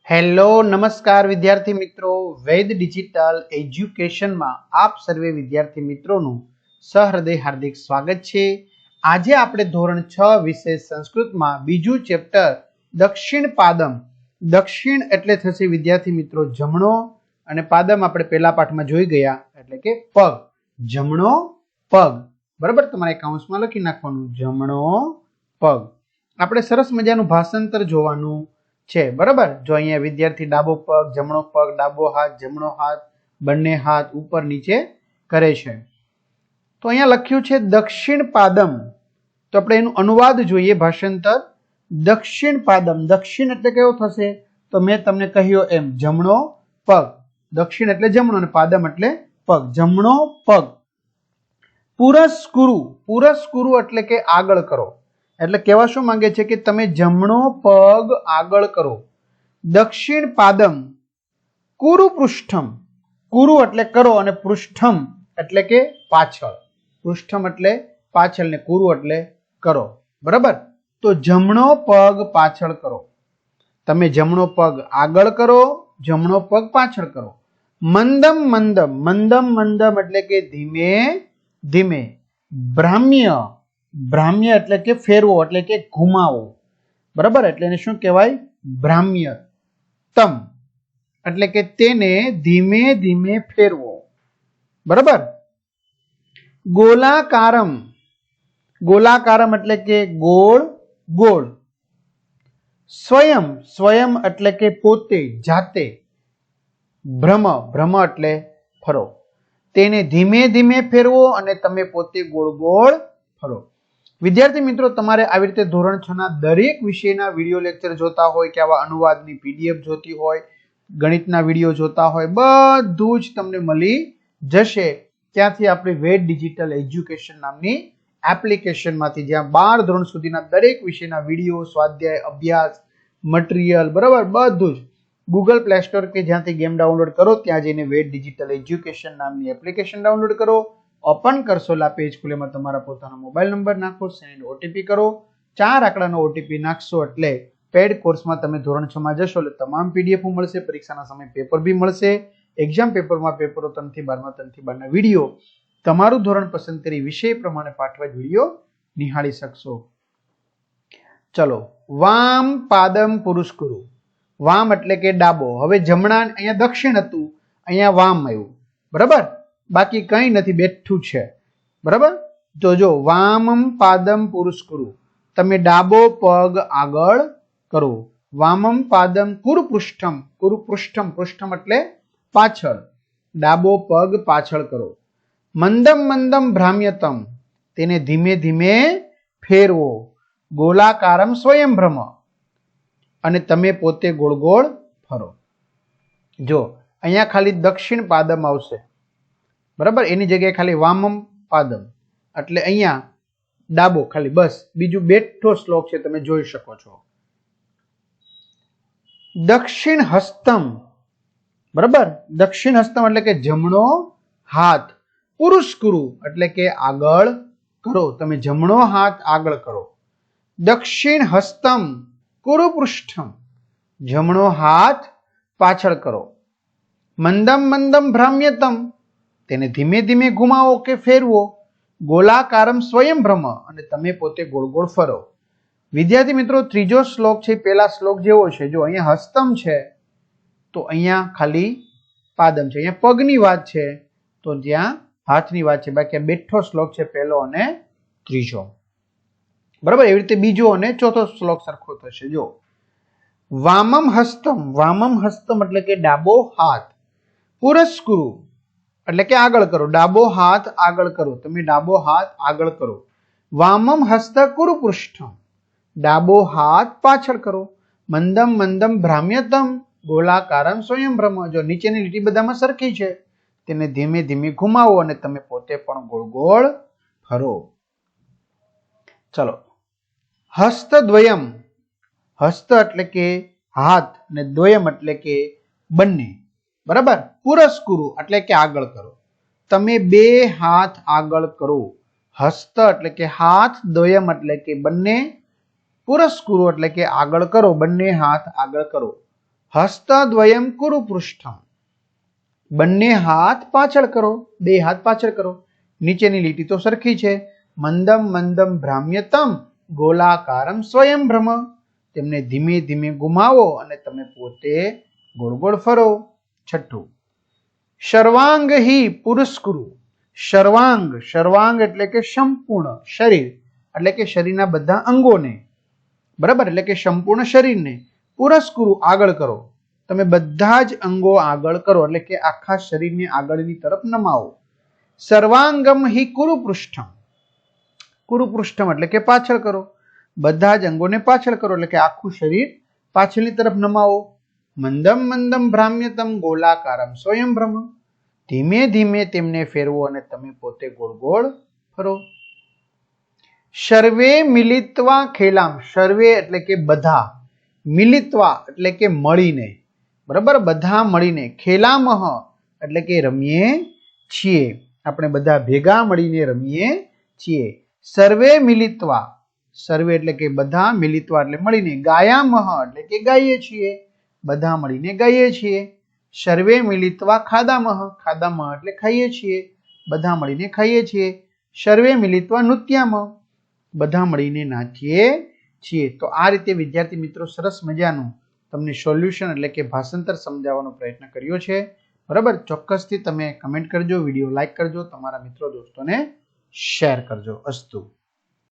Hello નમસ્કાર વિદ્યાર્થી મિત્રો, વૈદ ડિજિટલ એજ્યુકેશનમાં આપ સર્વે વિદ્યાર્થી મિત્રોનું સહૃદય હાર્દિક સ્વાગત છે। આજે આપણે ધોરણ 6 વિષય સંસ્કૃતમાં બીજું ચેપ્ટર દક્ષિણ પાદમ, દક્ષિણ એટલે થશે વિદ્યાર્થી મિત્રો જમણો અને પાદમ આપણે પહેલા પાઠમાં જોઈ ગયા એટલે કે પગ, જમણો પગ, બરાબર। તમારે કૌંસમાં લખી નાખવાનું જમણો પગ। આપણે સરસ મજાનું ભાષાંતર જોવાનું છે, બરાબર। જો અહીંયા વિદ્યાર્થી ડાબો પગ, જમણો પગ, ડાબો હાથ, જમણો હાથ, બંને હાથ ઉપર નીચે કરે છે। તો અહીંયા લખ્યું છે દક્ષિણ પાદમ, તો આપણે એનું અનુવાદ જોઈએ, ભાષાંતર। દક્ષિણ પાદમ, દક્ષિણ એટલે કેવો થશે? તો મેં તમને કહ્યું એમ જમણો પગ, દક્ષિણ એટલે જમણો અને પાદમ એટલે પગ, જમણો પગ। પુરસ્કુરુ, પુરસ્કુરુ એટલે કે આગળ કરો, એટલે કહેવા શું માંગે છે કે તમે જમણો પગ આગળ કરો। દક્ષિણ પાદમ કુરુ પૃષ્ઠમ, કુરુ એટલે કરો અને પૃષ્ઠમ એટલે કે પાછળ, પૃષ્ઠમ એટલે પાછળ ને કુરુ એટલે કરો, બરાબર। તો જમણો પગ પાછળ કરો, તમે જમણો પગ આગળ કરો, જમણો પગ પાછળ કરો। મંદમ મંદમ, મંદમ મંદમ એટલે કે ધીમે ધીમે। ભ્રામ્ય, ભ્રામ્ય એટલે કે ફેરવો એટલે કે ઘુમાવો, બરાબર। એટલે એને શું કહેવાય? ભ્રામ્ય। તમ એટલે કે તેને ધીમે ધીમે ફેરવો, બરાબર। ગોલાકારમ, ગોલાકારમ એટલે કે ગોળ ગોળ। સ્વયં, સ્વયં એટલે કે પોતે જાતે। ભ્રમ, ભ્રમ એટલે ફરો, તેને ધીમે ધીમે ફેરવો અને તમે પોતે ગોળ ગોળ ફરો। વિદ્યાર્થી મિત્રો, તમારે આવી રીતે ધોરણ 6 ના દરેક વિષયના વિડીયો લેક્ચર જોતા હોય કે આવા અનુવાદની પીડીએફ જોતી હોય, ગણિતના વિડીયો જોતા હોય, બધું જ તમને મળી જશે ત્યાંથી આપણી વૈદ ડિજિટલ એજ્યુકેશન નામની એપ્લિકેશનમાંથી, જ્યાં 12 ધોરણ સુધીના દરેક વિષયના વિડીયો, સ્વાધ્યાય, અભ્યાસ, મટીરિયલ, બરાબર બધું જ ગૂગલ પ્લે સ્ટોર કે જ્યાંથી ગેમ ડાઉનલોડ કરો ત્યાં જઈને વૈદ ડિજિટલ એજ્યુકેશન નામની એપ્લિકેશન ડાઉનલોડ કરો, ઓપન કરશો, લા પેજ ખુલેમાં તમારા પોતાનો મોબાઈલ નંબર નાખો, સેન્ડ ઓટીપી કરો, 4 આંકડાનો ઓટીપી નાખશો એટલે પેડ કોર્સમાં તમે ધોરણ 6 માં જશો એટલે તમામ પીડીએફ મળશે, પરીક્ષાના સમય પેપર બી મળશે, એક્ઝામ પેપરમાં પેપરો 3 થી 12 માં 3 થી 12 ના વિડીયો તમારું ધોરણ પસંદ કરી વિષય પ્રમાણે પાઠવા વિડીયો નિહાળી શકશો। ચલો, વામ પાદમ પુરુષકુરુ, વામ એટલે કે ડાબો, હવે જમણા, અહીંયા દક્ષિણ હતું, અહીંયા વામ આવ્યું, બરાબર, બાકી કઈ નથી, બેઠું છે, બરાબર। તો જો વામમ પાદમ પુરુષકુરુ, તમે ડાબો પગ આગળ કરો। વામમ પાદમ કુરુ પૃષ્ઠમ, કુરુ પૃષ્ઠમ, પૃષ્ઠમ એટલે પાછળ, ડાબો પગ પાછળ કરો। મંદમ મંદમ ભ્રામ્યતમ, તેને ધીમે ધીમે ફેરવો। ગોલાકારમ સ્વયં ભ્રમ, અને તમે પોતે ગોળ ગોળ ફરો। જો અહીંયા ખાલી દક્ષિણ પાદમ આવશે, બરાબર, એની જગ્યાએ ખાલી વામમ પાદમ, એટલે અહીંયા ડાબો ખાલી, બસ, બીજું બેઠો શ્લોક છે, તમે જોઈ શકો છો। દક્ષિણ હસ્તમ, બરાબર, દક્ષિણ હસ્તમ એટલે કે જમણો હાથ। પુરુષકુરુ એટલે કે આગળ કરો, તમે જમણો હાથ આગળ કરો। દક્ષિણ હસ્તમ કુરુ પૃષ્ઠમ, જમણો હાથ પાછળ કરો। મંદમ મંદમ ભ્રામ્યતમ, તેને ધીમે ધીમે ઘુમાવો કે ફેરવો। ગોલાકારમ સ્વયં ભ્રમ, અને તમે પોતે ગોળ ગોળ ફરો। વિદ્યાર્થી મિત્રો, ત્રીજો શ્લોક છે પેલા શ્લોક જેવો છે। જો અહીંયા હસ્તમ છે તો અહીંયા ખાલી પાદમ છે, અહીંયા પગની વાત છે તો ત્યાં હાથની વાત છે, બાકી આ બેઠો શ્લોક છે પહેલો અને ત્રીજો, બરાબર। એવી રીતે બીજો અને ચોથો શ્લોક સરખો થશે। જો વામમ હસ્તમ, વામમ હસ્તમ એટલે કે ડાબો હાથ। પુરસ્કુરુ એટલે કે આગળ કરો, ડાબો હાથ આગળ કરો, તમે ડાબો હાથ આગળ કરો। વામમ હસ્ત કુરુ પૃષ્ઠમ, ડાબો હાથ પાછળ કરો। મંદમ મંદમ ભ્રામ્યતમ ગોલાકારમ સ્વયં ભ્રમ, જો નીચેની લીટી બધામાં સરખી છે, તેને ધીમે ધીમે ઘુમાવો અને તમે પોતે પણ ગોળ ગોળ ફરો। ચલો, હસ્તદ્વયમ, હસ્ત એટલે કે હાથ અને દ્વયમ એટલે કે બંને, બરાબર। પુરસ્કુરુ એટલે કે આગળ કરો, તમે બે હાથ આગળ કરો। હસ્ત એટલે કે હાથ, દ્વયમ એટલે કે બંને, પુરસ્કુરુ એટલે કે આગળ કરો, બંને હાથ આગળ કરો। હસ્તદ્વયમ કુરુ પૃષ્ઠમ. બંને હાથ પાછળ કરો, બે હાથ પાછળ કરો. નીચેની લીટી તો સરખી છે. મંદમ મંદમ ભ્રામ્યતમ ગોલાકારમ સ્વયં ભ્રમ. તેમને ધીમે ધીમે ગુમાવો અને તમે પોતે ગોળ ગોળ ફરો. છઠ્ઠું, સર્વાંગ હિ પુરસ્કુરુ. સર્વાંગ, સર્વાંગ એટલે કે સંપૂર્ણ શરીર, એટલે કે શરીરના બધા અંગોને, બરાબર, એટલે કે સંપૂર્ણ શરીરને પુરસ્કુરુ આગળ કરો. તમે બધા જ અંગો આગળ કરો, એટલે કે આખા શરીરને આગળની તરફ નમાવો. સર્વાંગમ હિ કુરુ પૃષ્ઠમ. કુરુ પૃષ્ઠમ એટલે કે પાછળ કરો. બધા જ અંગોને પાછળ કરો, એટલે કે આખું શરીર પાછળની તરફ નમાવો. મંદમ મંદમ ભ્રામ્યતમ ગોલાકારમ સ્વયં ભ્રમ. ધીમે ધીમે તેમને ફેરવો અને તમે પોતે ગોળ ગોળ ફરો. સર્વે મિલિત્વા ખેલામ. સર્વે એટલે કે બધા, મિલિત્વા એટલે કે મળીને, બરાબર, બધા મળીને. ખેલામહ એટલે કે રમીએ છીએ, આપણે બધા ભેગા મળીને રમીએ છીએ. સર્વે મિલિત્વા, સર્વે એટલે કે બધા, મિલિત્વા એટલે મળીને. ગાયામહ એટલે કે ગાઈએ છીએ, બધા મળીને ગાઈએ છીએ. સર્વે મિલિત્વા ખાદામહ, ખાદામહ એટલે ખાઈએ છીએ, બધા મળીને ખાઈએ છીએ. સર્વે મિલિત્વા નૃત્યામહ, બધા મળીને નાચીએ છીએ. તો આ રીતે વિદ્યાર્થી મિત્રો સરસ મજાનું તમને સોલ્યુશન એટલે કે ભાષાંતર સમજાવવાનો પ્રયત્ન કર્યો છે, બરાબર. ચોક્કસથી તમે કમેન્ટ કરજો, વિડીયો લાઈક કરજો, તમારા મિત્રો દોસ્તોને શેર કરજો. અસ્તુ.